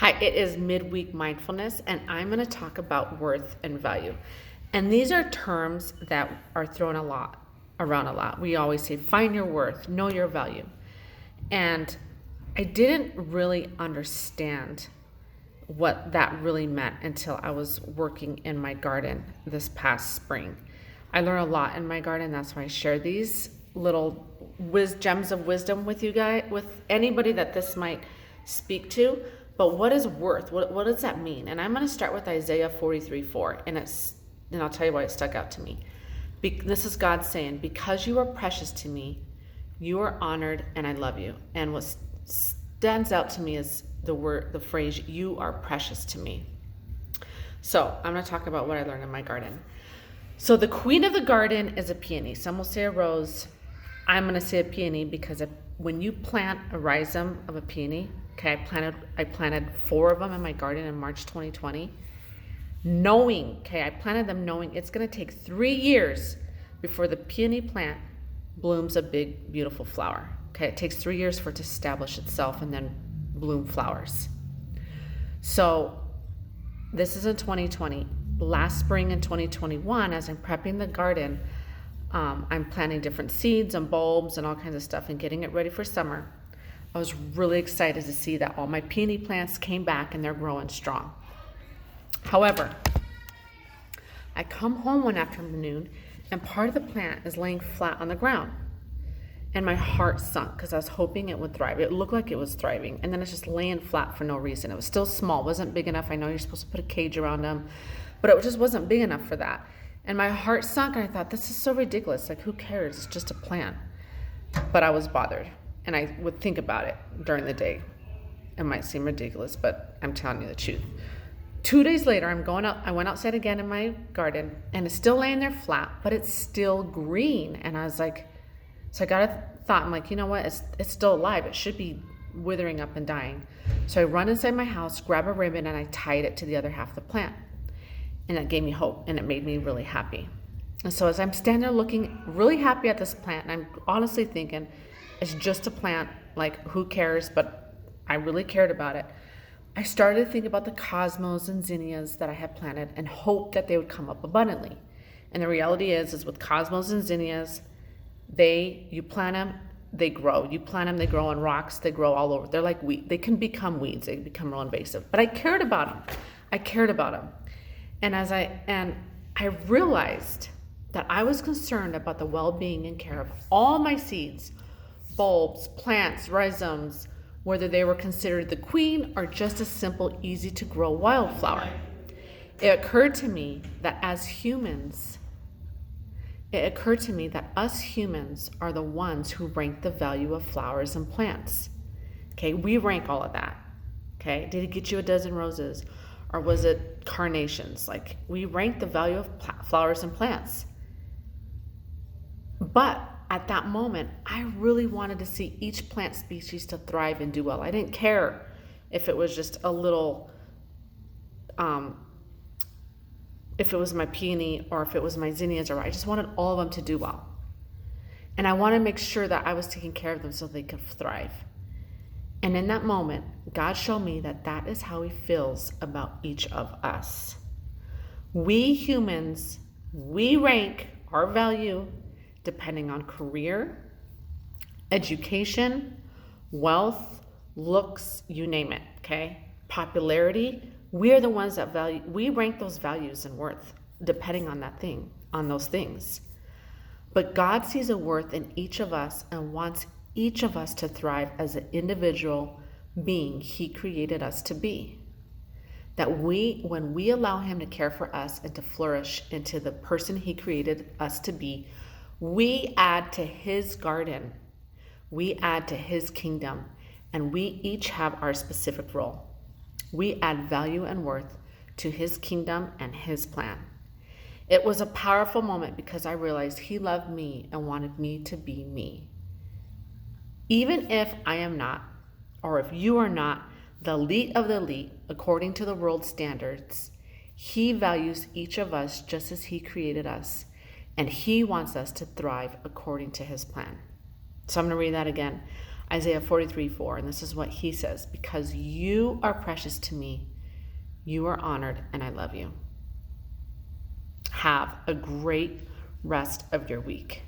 Hi, it is midweek mindfulness, and I'm going to talk about worth and value. And these are terms that are thrown around a lot. We always say, find your worth, know your value. And I didn't really understand what that really meant until I was working in my garden this past spring. I learned a lot in my garden. That's why I share these little gems of wisdom with you guys, with anybody that this might speak to. But what is worth? What does that mean? And I'm going to start with Isaiah 43:4, and I'll tell you why it stuck out to me. This is God saying, "Because you are precious to me, you are honored, and I love you." And what stands out to me is the phrase, "You are precious to me." So I'm going to talk about what I learned in my garden. So the queen of the garden is a peony. Some will say a rose. I'm going to say a peony because when you plant a rhizome of a peony, okay, I planted 4 of them in my garden in March 2020, I planted them knowing it's going to take 3 years before the peony plant blooms a big, beautiful flower. Okay, it takes 3 years for it to establish itself and then bloom flowers. So this is in 2020. Last spring in 2021, as I'm prepping the garden, I'm planting different seeds and bulbs and all kinds of stuff and getting it ready for summer. I was really excited to see that all my peony plants came back and they're growing strong. However, I come home one afternoon and part of the plant is laying flat on the ground. And my heart sunk because I was hoping it would thrive. It looked like it was thriving. And then it's just laying flat for no reason. It was still small, wasn't big enough. I know you're supposed to put a cage around them, but it just wasn't big enough for that. And my heart sunk and I thought, this is so ridiculous. Like, who cares? It's just a plant. But I was bothered. And I would think about it during the day. It might seem ridiculous, but I'm telling you the truth. 2 days later, I went outside again in my garden and it's still laying there flat, but it's still green. And I was like, so I got a thought, I'm like, you know what? It's still alive. It should be withering up and dying. So I run inside my house, grab a ribbon, and I tied it to the other half of the plant. And that gave me hope and it made me really happy. And so as I'm standing there looking really happy at this plant, and I'm honestly thinking, it's just a plant, like who cares? But I really cared about it. I started to think about the cosmos and zinnias that I had planted and hoped that they would come up abundantly. And the reality is with cosmos and zinnias, you plant them, they grow. You plant them, they grow on rocks, they grow all over. They're like weeds. They can become weeds. They become real invasive. But I cared about them. And I realized that I was concerned about the well-being and care of all my seeds, bulbs, plants, rhizomes, whether they were considered the queen or just a simple, easy-to-grow wildflower. It occurred to me that us humans are the ones who rank the value of flowers and plants. Okay, we rank all of that. Okay, did it get you a dozen roses? Or was it carnations? Like, we rank the value of flowers and plants. But at that moment, I really wanted to see each plant species to thrive and do well. I didn't care if it was just a little, if it was my peony or if it was my zinnias, I just wanted all of them to do well. And I wanted to make sure that I was taking care of them so they could thrive. And in that moment, God showed me that is how he feels about each of us. We humans, we rank our value depending on career, education, wealth, looks, you name it, okay? Popularity. We are the ones that we rank those values and worth depending on those things. But God sees a worth in each of us and wants each of us to thrive as an individual being he created us to be. That when we allow him to care for us and to flourish into the person he created us to be, we add to his garden, we add to his kingdom, and we each have our specific role. We add value and worth to his kingdom and his plan. It was a powerful moment because I realized he loved me and wanted me to be me. Even if I am not, or if you are not, the elite of the elite, according to the world standards, he values each of us just as he created us, and he wants us to thrive according to his plan. So I'm going to read that again. Isaiah 43:4, and this is what he says: because you are precious to me, you are honored, and I love you. Have a great rest of your week.